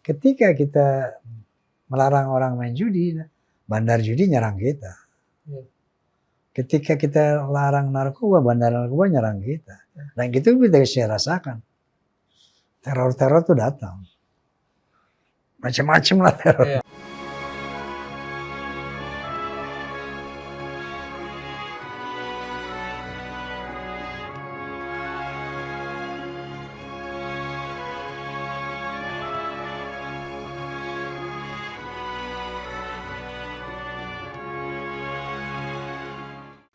ketika kita melarang orang main judi, bandar judi nyerang kita. Ketika kita larang narkoba, bandar narkoba nyerang kita. Dan gitu kita bisa rasakan. Teror-teror itu datang. Macam-macam lah teror.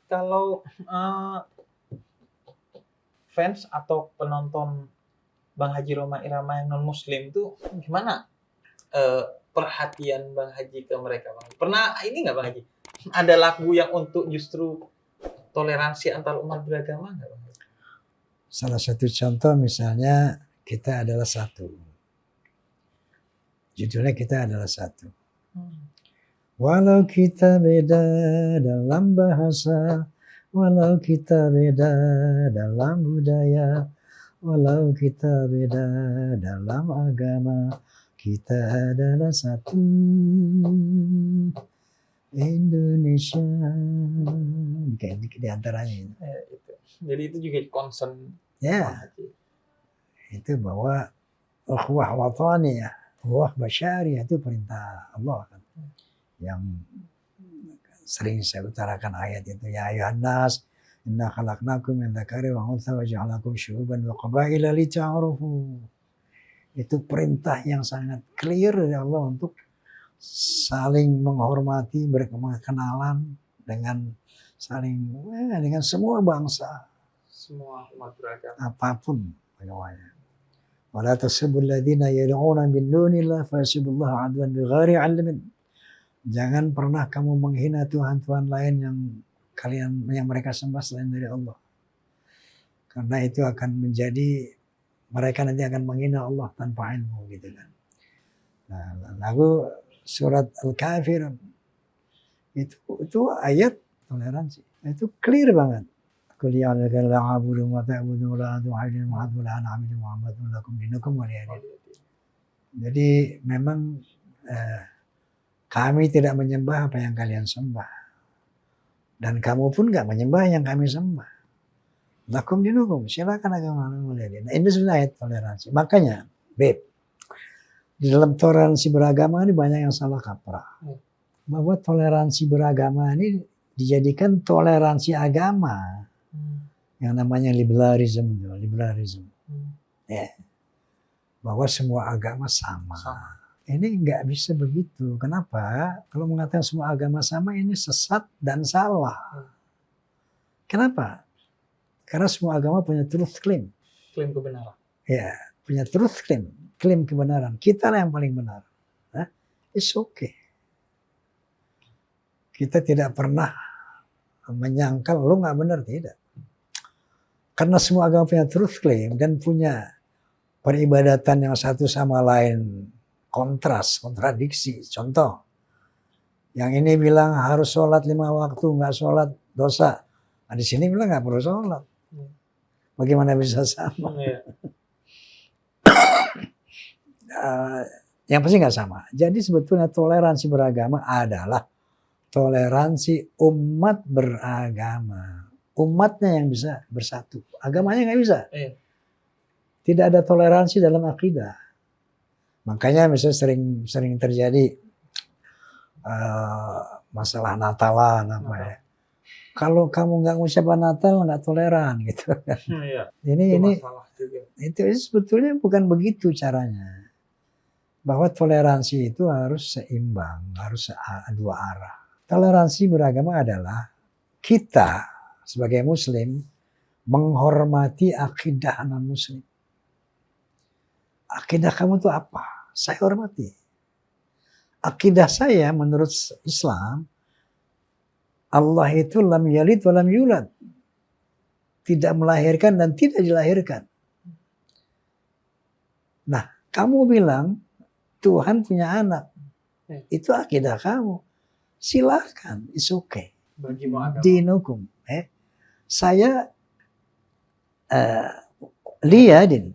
Kalau fans atau penonton Bang Haji Rhoma Irama yang non Muslim tuh gimana perhatian Bang Haji ke mereka, Bang? Pernah ini nggak Bang Haji? Ada lagu yang untuk justru toleransi antar umat beragama nggak, Bang? Salah satu contoh misalnya kita adalah satu. Judulnya kita adalah satu. Walau kita beda dalam bahasa, walau kita beda dalam budaya, walau kita beda dalam agama, kita adalah satu Indonesia. Di antaranya itu. Jadi itu juga concern. Ya, itu bahwa ukhuwah wataniyah, ukhuwah basyariyah itu perintah Allah kan. Yang sering saya utarakan ayat itu, ya ayuhan nas inna khalaqnakum min dzakari wa untha wa ja'alnakum syu'uban wa qabaila lita'arufu. Itu perintah yang sangat clear dari Allah untuk saling menghormati, berkenalan dengan saling dengan semua bangsa, semua umat beragama, apapun namanya. Wala tasubul ladzina yad'una min dunillah fa yasubullah adwan bighairi 'ilmin. Jangan pernah kamu menghina Tuhan-Tuhan lain yang mereka sembah selain dari Allah. Karena itu akan menjadi mereka nanti akan menghina Allah tanpa ilmu gitu kan. Nah, lagu surat Al-Kafirun itu ayat toleransi. Itu clear banget. Qul ya ayyuhal a'budu ma ta'budu la tu'adun ma'budu la na'budu Muhammadun lakum dinukum waliyadin. Jadi memang kami tidak menyembah apa yang kalian sembah. Dan kamu pun gak menyembah yang kami sembah. Lakum dinukum, silakan agama kalian. Nah, ini sebenarnya toleransi. Makanya, di dalam toleransi beragama ini banyak yang salah kaprah. Bahwa toleransi beragama ini dijadikan toleransi agama. Yang namanya liberalism. Ya. Bahwa semua agama sama. Ini nggak bisa begitu. Kenapa? Kalau mengatakan semua agama sama, ini sesat dan salah. Kenapa? Karena semua agama punya truth claim. Klaim kebenaran. Ya, punya truth claim. Klaim kebenaran. Kita lah yang paling benar. Nah, it's okay. Kita tidak pernah menyangkal lu nggak benar, tidak. Karena semua agama punya truth claim dan punya peribadatan yang satu sama lain kontradiksi. Contoh, yang ini bilang harus sholat 5 waktu, nggak sholat dosa. Nah, di sini bilang nggak perlu sholat. Bagaimana bisa sama? Yang pasti nggak sama. Jadi sebetulnya toleransi beragama adalah toleransi umat beragama. Umatnya yang bisa bersatu. Agamanya nggak bisa. Tidak ada toleransi dalam akidah. Makanya misalnya sering terjadi masalah Natalan apa ya. Kalau kamu nggak ngucapin Natal nggak toleran gitu kan. Itu sebetulnya bukan begitu caranya. Bahwa toleransi itu harus seimbang, harus dua arah. Toleransi beragama adalah kita sebagai Muslim menghormati akidah non-Muslim. Akidah kamu itu apa? Saya hormati. Akidah saya menurut Islam, Allah itu lam yalid wa lam yulad. Tidak melahirkan dan tidak dilahirkan. Nah, kamu bilang Tuhan punya anak. Itu akidah kamu. Silakan, it's okay. Dinukum. Saya liyadin.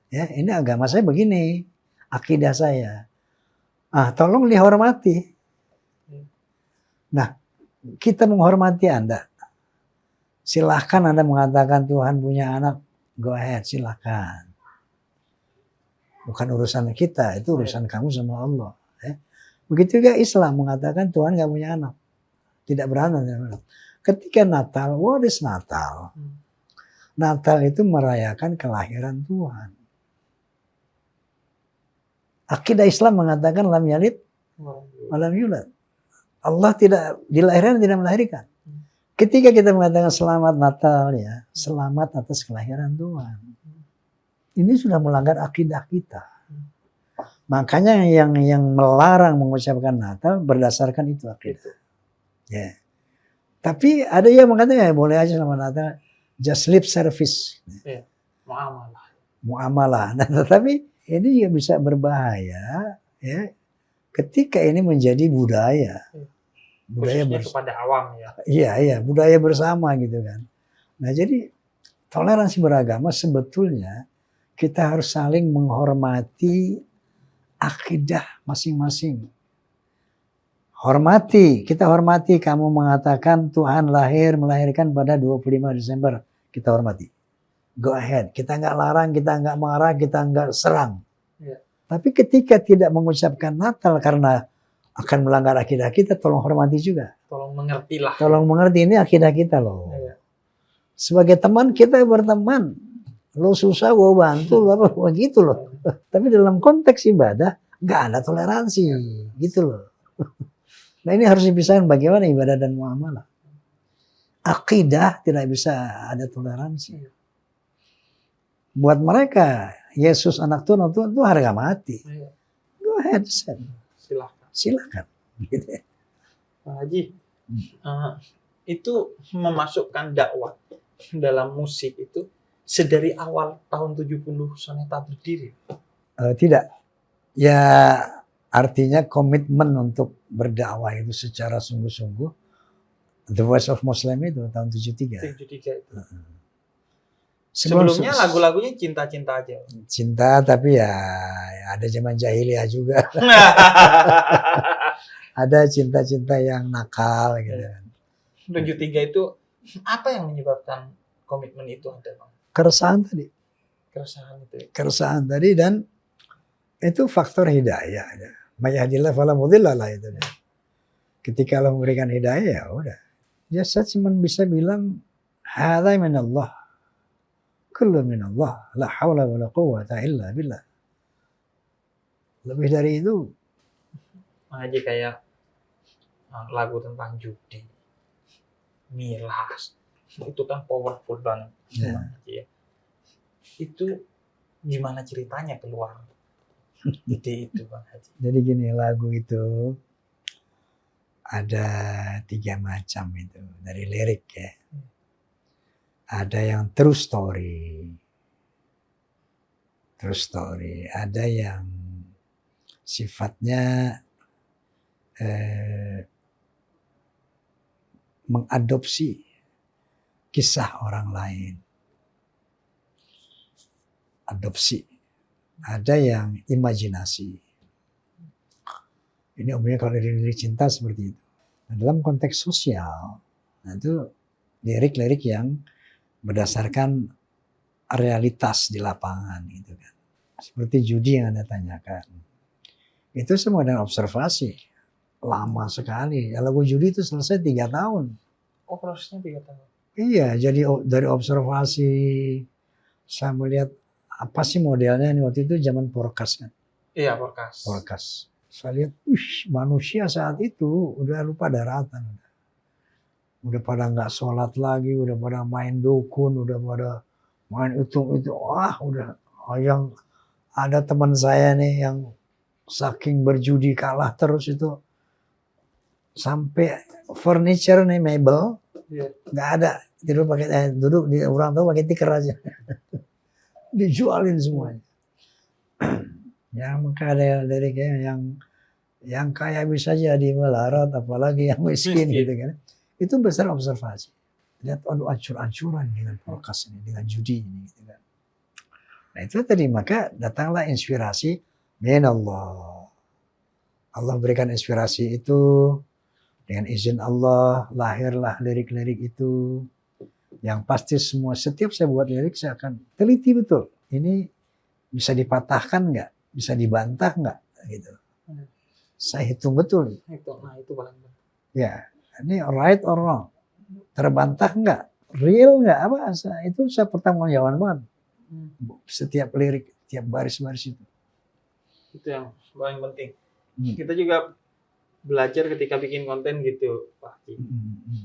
Ya, ini agama saya begini. akidah saya. Tolong dihormati. Nah, kita menghormati Anda. Silahkan Anda mengatakan Tuhan punya anak, go ahead, silahkan. Bukan urusan kita, itu urusan kamu sama Allah. Begitu juga Islam mengatakan Tuhan gak punya anak. Tidak beranak. Ketika Natal, what is Natal? Natal itu merayakan kelahiran Tuhan. Akidah Islam mengatakan lam yalid walam yulad. Allah tidak dilahirkan, tidak melahirkan. Ketika kita mengatakan selamat Natal ya, selamat atas kelahiran Tuhan. Ini sudah melanggar akidah kita. Makanya yang melarang mengucapkan Natal berdasarkan itu akidah. Ya. Tapi ada yang mengatakan ya boleh aja selamat Natal, just lip service. Ya. Muamalah. Nah, tetapi ini juga bisa berbahaya ya ketika ini menjadi budaya. Budaya kepada awam ya. Iya, budaya bersama gitu kan. Nah, jadi toleransi beragama sebetulnya kita harus saling menghormati akidah masing-masing. Kita hormati kamu mengatakan Tuhan melahirkan pada 25 Desember. Kita hormati. Go ahead. Kita nggak larang, kita nggak marah, kita nggak serang. Ya. Tapi ketika tidak mengucapkan Natal karena akan melanggar akidah kita, tolong hormati juga. Tolong mengerti lah. Tolong mengerti, ini akidah kita loh. Ya. Sebagai teman kita berteman. Lo susah gue bantu, lo apa begitu loh. Tapi dalam konteks ibadah nggak ada toleransi, gitu loh. Nah ini harus dipisahkan bagaimana ibadah dan muamalah. Akidah tidak bisa ada toleransi. Buat mereka Yesus anak Tuhan itu harga mati. Go ahead, silakan. Gitu ya. Pak Haji, itu memasukkan dakwah dalam musik itu sedari awal tahun 70 Soneta berdiri? Tidak. Ya artinya komitmen untuk berdakwah itu secara sungguh-sungguh. The Voice of Muslim itu tahun 73. 73 itu. Sebelumnya lagu-lagunya cinta-cinta aja. Cinta tapi ya ada zaman jahiliyah juga. Ada cinta-cinta yang nakal gitu. 73 itu apa yang menyebabkan komitmen itu ada, Bang? Keresahan tadi. Keresahan tadi dan itu faktor hidayah. Mayahdillah fala mudilla lah itu. Ketika Allah memberikan hidayah ya udah. Ya saya cuma bisa bilang hadza minallah. Kullu minallah. La haula wala quwwata illa billah. Lebih dari itu. Aja kayak lagu tentang judi, milas, itu kan powerful banget. Ya. Itu gimana ceritanya keluar ide itu, Bang Haji? Jadi gini, lagu itu ada 3 macam itu dari lirik ya. Ada yang true story. Ada yang sifatnya mengadopsi kisah orang lain. Adopsi. Ada yang imajinasi. Ini umumnya kalau lirik cinta seperti itu. Nah, dalam konteks sosial, itu lirik-lirik yang berdasarkan realitas di lapangan gitu kan. Seperti judi yang Anda tanyakan. Itu semua dengan observasi. Lama sekali. Ya, lagu judi itu selesai 3 tahun. Oh, prosesnya 3 tahun. Iya, jadi dari observasi saya melihat apa sih modelnya ini waktu itu zaman podcast kan. Iya, podcast. Saya lihat, manusia saat itu udah lupa daratan. Udah pada nggak sholat lagi, udah pada main dukun, udah pada main itu. Udah. Yang ada teman saya nih yang saking berjudi kalah terus itu. Sampai furniture nih, mebel, nggak ada. Duduk di orang tua pakai tikar aja. Dijualin semuanya. Ya maka ada dari yang kaya bisa jadi melarat, apalagi yang miskin gitu kan. Itu besar observasi. Lihat ancur-ancuran dengan podcast ini, dengan judi ini gitu kan. Nah itu tadi maka datanglah inspirasi Min Allah. Allah berikan inspirasi itu, dengan izin Allah lahirlah lirik-lirik itu. Yang pasti setiap saya buat lirik saya akan teliti betul. Ini bisa dipatahkan nggak? Bisa dibantah nggak? Gitu. Saya hitung betul. Itu paling penting. Ya, ini right or wrong? Terbantah nggak? Real nggak? Apa? Itu saya pertanggungjawaban banget. Setiap lirik, tiap baris-baris itu. Itu yang paling penting. Kita juga belajar ketika bikin konten gitu, Pak Haji.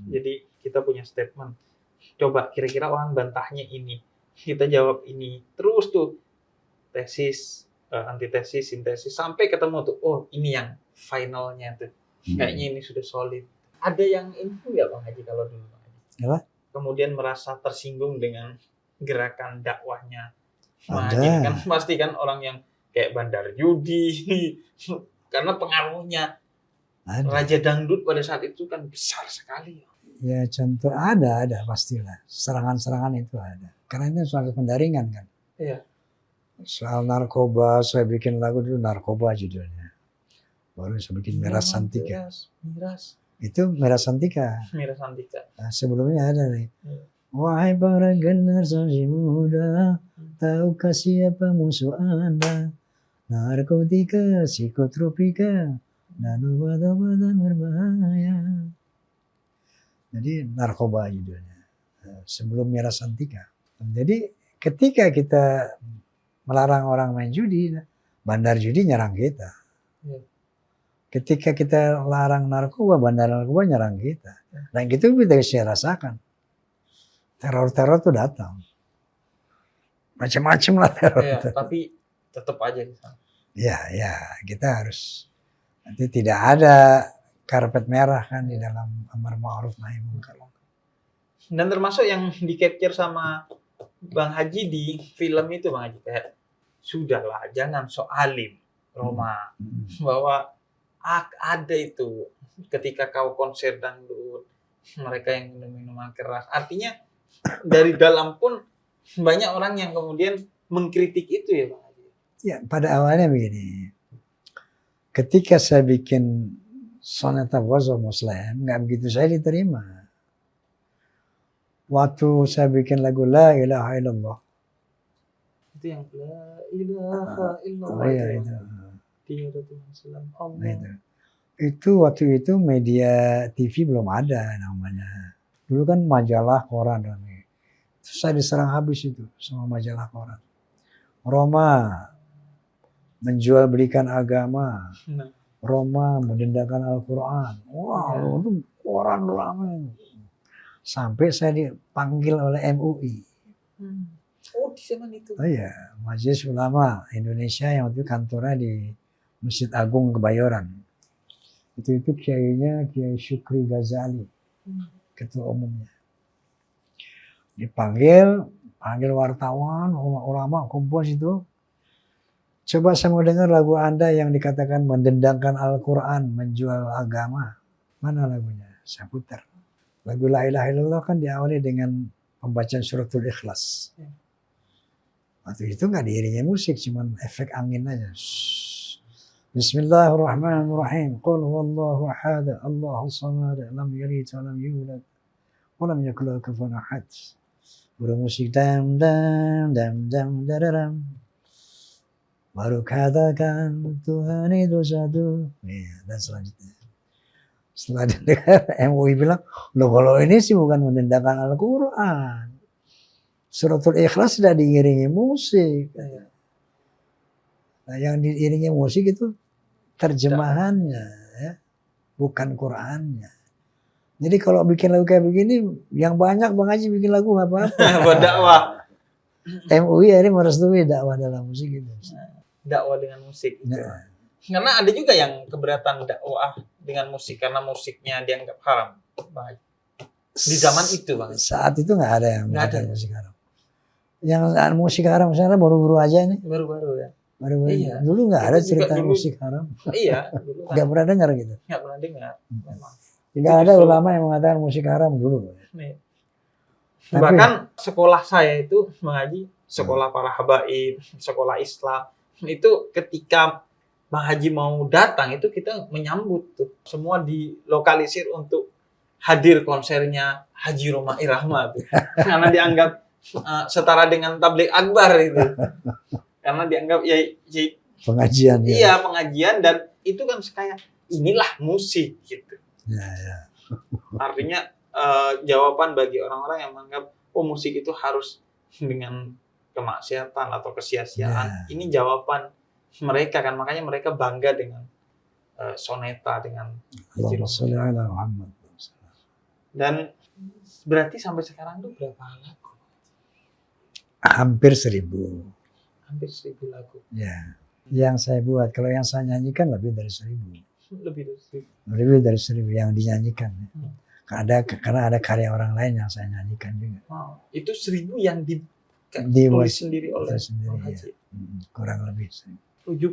Jadi kita punya statement. Coba kira-kira orang bantahnya ini, kita jawab ini. Terus tuh tesis, antitesis, sintesis sampai ketemu tuh. Oh, ini yang finalnya tuh. Kayaknya ini sudah solid. Ada yang info ya Bang Haji kalau dulu Bang Haji? Apa? Kemudian merasa tersinggung dengan gerakan dakwahnya. Ada. Kan pasti kan orang yang kayak Bandar Judi karena pengaruhnya Ada. Raja Dangdut pada saat itu kan besar sekali. Ya contoh ada pastilah. Serangan-serangan itu ada. Karena itu soal pendaringan kan. Iya. Soal narkoba, saya bikin lagu dulu narkoba judulnya. Baru saya bikin Merah Santika. Miras. Itu Merah Santika. Merah Santika. Nah, sebelumnya ada nih. Wahai para generasi muda, tahukah siapa musuh Anda? Narkotika, psikotropika, dan obat-obatan berbahaya. Jadi narkoba judulnya. Sebelum Merah Santika. Jadi ketika kita melarang orang main judi, bandar judi nyerang kita. Ketika kita larang narkoba, bandar narkoba nyerang kita. Dan itu kita bisa rasakan. Teror-teror tuh datang. Macam-macam lah teror. Iya, tapi tetap aja di sana. Ya, kita harus. Nanti tidak ada karpet merah kan di dalam amar ma'ruf nahi munkar. Dan termasuk yang di-capture sama Bang Haji di film itu Bang Haji, kayak sudahlah jangan soalim Roma, bahwa ada itu ketika kau konser dangdut mereka yang minum minuman keras, artinya dari dalam pun banyak orang yang kemudian mengkritik itu ya Bang Haji. Ya pada awalnya begini, ketika saya bikin Sonata Wazo Muslim nggak begitu saya diterima. Waktu saya bikin lagu La Ilaha Illallah. Itu yang La Ilaha Illallah. Oh iya itu. Tiada Tuhan selain Allah. Nah, itu waktu itu media TV belum ada namanya. Dulu kan majalah koran ramai. Terus saya diserang habis itu sama majalah koran. Roma menjual belikan agama. Roma mendendangkan Al-Quran. Wow, itu koran ramai. Sampai saya dipanggil oleh MUI. Oh, di zaman itu. Oh iya, Majelis Ulama Indonesia yang waktu itu kantornya di Masjid Agung Kebayoran. Itu kiainya Kiai Syukri Ghazali, ketua umumnya. Panggil wartawan, ulama kumpul situ. Coba saya mau dengar lagu Anda yang dikatakan mendendangkan Al-Quran, menjual agama. Mana lagunya? Saya putar. Lagu La Ilaha Illallah kan diawali dengan pembacaan suratul Ikhlas. Waktu itu nggak diiringi musik, cuman efek angin aja. Bismillahirrahmanirrahim. Qul huwallahu ahad, Allahus samad, lam yalid wa lam yulad, wa lam yakul lahu kufuwan ahad. Bermusik dam dam dam dam dadaram. Baru katakan Tuhan itu satu. Dan selanjutnya. Setelah dengar MUI bilang, loh kalau ini sih bukan mendendangkan Al-Quran. Suratul Ikhlas sudah diiringi musik. Nah, yang diiringi musik itu terjemahannya, ya, bukan Qurannya. Jadi kalau bikin lagu kayak begini, yang banyak Bang Haji bikin lagu nggak apa-apa. Berdakwah. MUI akhirnya merestui dakwah dalam musik itu. Dakwah dengan musik. Nah. Karena ada juga yang keberatan dakwah dengan musik karena musiknya dianggap haram, Bang. Di zaman itu, Bang. Saat itu nggak ada yang mengatakan musik haram. Yang musik haram sekarang baru-baru aja nih. Baru-baru ya. Baru-baru. Iya. Dulu nggak ada cerita dulu, musik haram. Iya, dulu kan. Nggak pernah dengar gitu. Nggak pernah dengar, memang. Tidak ada ulama yang mengatakan musik haram dulu. Nih. Bahkan sekolah saya itu, Bang Haji, sekolah para habaib, sekolah Islam, Itu ketika Bang Haji mau datang itu kita menyambut tuh. Semua dilokalisir untuk hadir konsernya Haji Roma Irama tuh. Karena dianggap setara dengan tabligh akbar itu. Karena dianggap ya pengajian ya. Iya, pengajian, dan itu kan kayak inilah musik gitu. Ya. Artinya jawaban bagi orang-orang yang menganggap musik itu harus dengan kemaksiatan atau kesia-siaan. Ini jawaban mereka kan, makanya mereka bangga dengan soneta, dengan Muhammad. Dan berarti sampai sekarang tuh berapa lagu? Hampir 1.000. Hampir 1.000 lagu. Ya. Yang saya buat, kalau yang saya nyanyikan lebih dari 1.000. Lebih dari 1.000 yang dinyanyikan. Karena ada karya orang lain yang saya nyanyikan juga. Itu 1.000 yang ditulis sendiri oleh Bang Haji. Ya. Kurang lebih. 76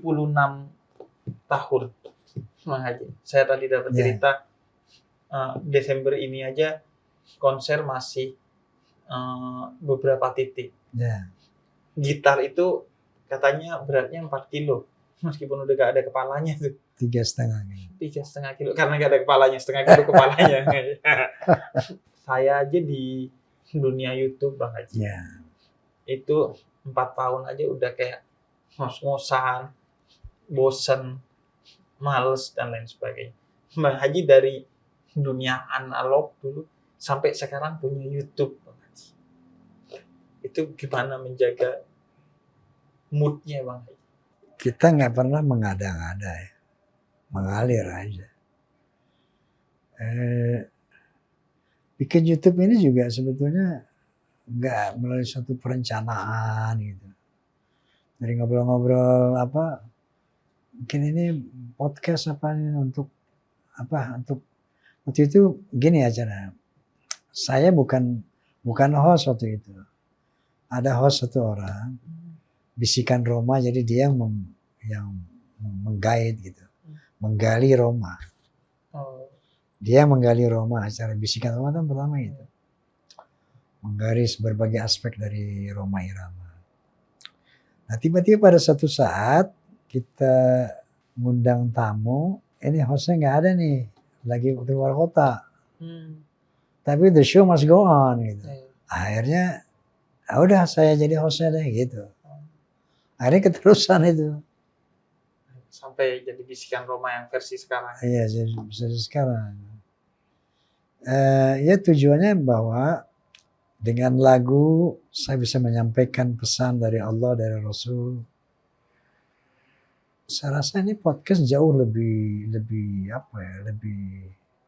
tahun Bang Haji. Saya tadi dapat cerita Desember ini aja konser masih beberapa titik. Ya. Gitar itu katanya beratnya 4 kilo. Meskipun udah gak ada kepalanya tuh. 3,5 kilo. 3,5 kilo. Karena gak ada kepalanya, setengah kilo kepalanya. Saya aja di dunia YouTube Bang Haji. Ya. Itu 4 tahun aja udah kayak ngos-ngosan, bosen, males, dan lain sebagainya. Bang Haji dari dunia analog dulu sampai sekarang punya YouTube Bang Haji. Itu gimana menjaga moodnya Bang Haji? Kita nggak pernah mengada-ngada ya, mengalir aja. Bikin YouTube ini juga sebetulnya nggak melalui suatu perencanaan gitu. Dari ngobrol-ngobrol mungkin ini podcast untuk waktu itu gini aja. Saya bukan host waktu itu. Ada host satu orang, Bisikan Roma, jadi dia yang menggait gitu, menggali Roma. Dia menggali Roma, acara Bisikan Roma kan pertama itu. Menggaris berbagai aspek dari Roma Irama. Nah tiba-tiba pada satu saat kita ngundang tamu, ini hostnya nggak ada nih, lagi keluar kota. Tapi the show must go on gitu. Akhirnya udah saya jadi hostnya deh gitu. Akhirnya keterusan itu. Sampai jadi Bisikan Roma yang versi sekarang. Iya, jadi versi sekarang. Ya tujuannya bahwa dengan lagu saya bisa menyampaikan pesan dari Allah, dari Rasul. Saya rasa ini podcast jauh lebih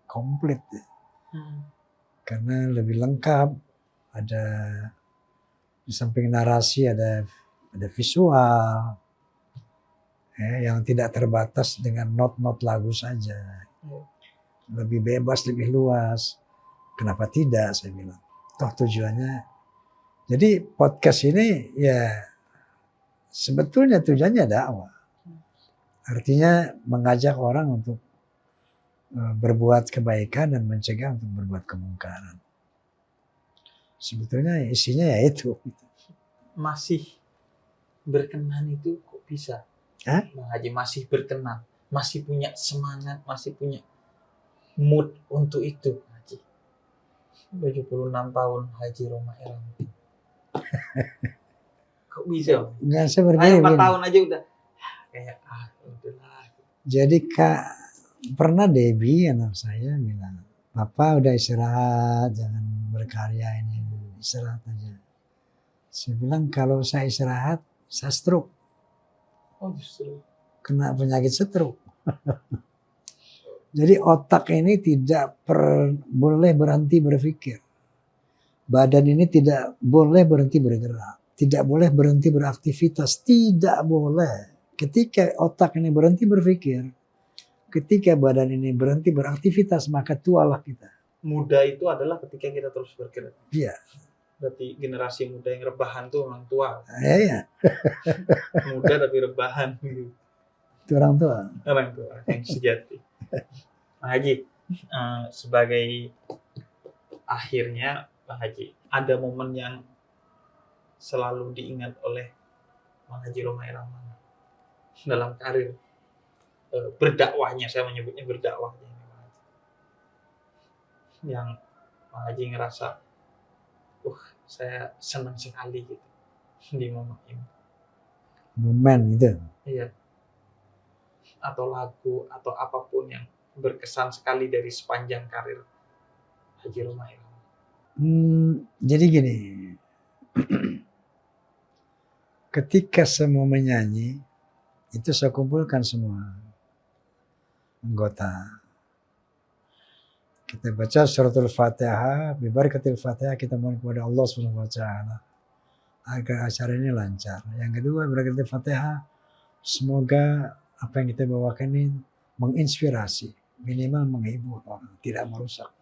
komplit. Karena lebih lengkap. Ada di samping narasi ada visual yang tidak terbatas dengan not lagu saja. Lebih bebas, lebih luas. Kenapa tidak, saya bilang. Toh tujuannya. Jadi podcast ini ya sebetulnya tujuannya dakwah. Artinya mengajak orang untuk berbuat kebaikan dan mencegah untuk berbuat kemungkaran. Sebetulnya isinya ya itu. Masih berkenan itu kok bisa? Bang Haji masih berkenan, masih punya semangat, masih punya mood untuk itu, Haji. 76 tahun Haji Roma Irama. Kok bisa? Ya, saya berpikir 4 tahun aja udah kayak udahlah. Jadi pernah Debbie anak saya bilang, Papa udah istirahat, jangan berkarya ini, istirahat aja. Saya bilang kalau saya istirahat, saya stroke. Oh justru. Kena penyakit stroke. Jadi otak ini tidak boleh berhenti berpikir. Badan ini tidak boleh berhenti bergerak. Tidak boleh berhenti beraktivitas. Tidak boleh. Ketika otak ini berhenti berpikir, ketika badan ini berhenti beraktivitas, maka tualah kita. Muda itu adalah ketika kita terus bergerak. Iya. Berarti generasi muda yang rebahan tuh orang tua. Iya. Muda tapi rebahan. Itu orang tua. Orang tua yang sejati. Pak Haji, sebagai akhirnya Pak Haji, ada momen yang selalu diingat oleh Bang Haji Roma Irama. dalam karir berdakwahnya, saya menyebutnya berdakwahnya, yang Bang Haji ngerasa, saya senang sekali gitu di momen ini. Momen gitu. Iya. Atau lagu atau apapun yang berkesan sekali dari sepanjang karir Haji Roma Irama. Jadi gini, ketika semua menyanyi, itu saya kumpulkan semua anggota. Kita baca suratul Fatihah, bibarakatil Fatihah, kita mohon kepada Allah Subhanahu wa taala agar acara ini lancar. Yang kedua, berakatil Fatihah, semoga apa yang kita bawakan ini menginspirasi, minimal menghibur orang, tidak merusak.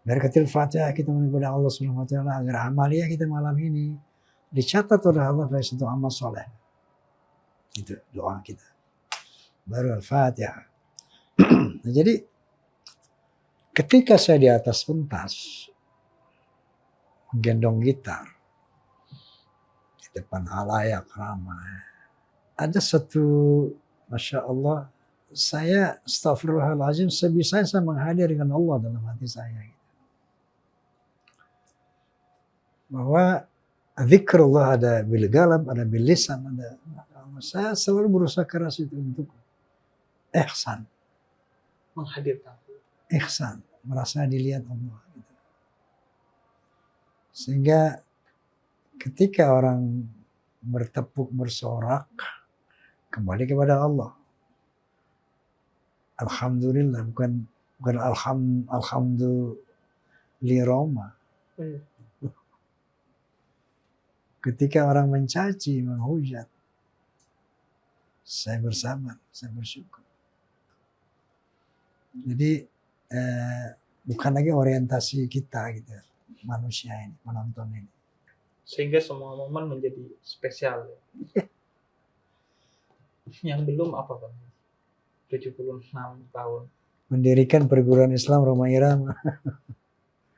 Berakatil Fatihah, kita mohon kepada Allah Subhanahu wa taala agar amalia kita malam ini dicatat oleh Allah sebagai satu amal soleh. Itu doa kita. Baru Al-Fatihah. Nah, jadi ketika saya di atas pentas menggendong gitar di depan halayak ramai, ada satu, masya Allah, saya astagfirullahaladzim, sebisa saya menghadirkan Allah dalam hati saya. Bahwa zikrullah ada bil galab, ada bil lisan, ada. Saya selalu berusaha keras itu untuk ihsan. Menghadirkan. Ihsan, merasa dilihat Allah. Sehingga ketika orang bertepuk bersorak, kembali kepada Allah. Alhamdulillah, bukan alhamdulillah. Ketika orang mencaci, menghujat, saya bersabar, saya bersyukur. Jadi bukan lagi orientasi kita gitu, manusia ini, menonton ini. Sehingga semua momen menjadi spesial. Yang belum apa Bang? 76 tahun. Mendirikan perguruan Islam Roma Irama.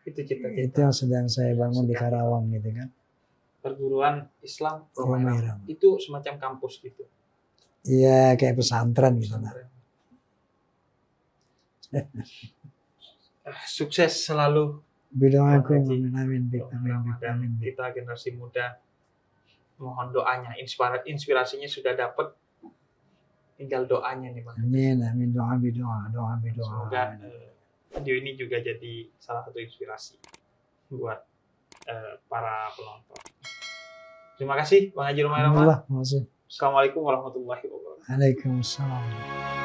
Itu cita-cita. Itu yang sedang saya bangun di Karawang gitu kan. Perguruan Islam Roma Irama. Itu semacam kampus gitu. Iya, kayak pesantren gitu. Sukses selalu. Bidoakum, amin. Kita generasi muda mohon doanya, inspirasinya sudah dapat, tinggal doanya nih Bang. Amin, doa. Semoga video ini juga jadi salah satu inspirasi buat para penonton. Terima kasih Bang Haji Roma Irama. Assalamualaikum warahmatullahi wabarakatuh. Waalaikumsalam.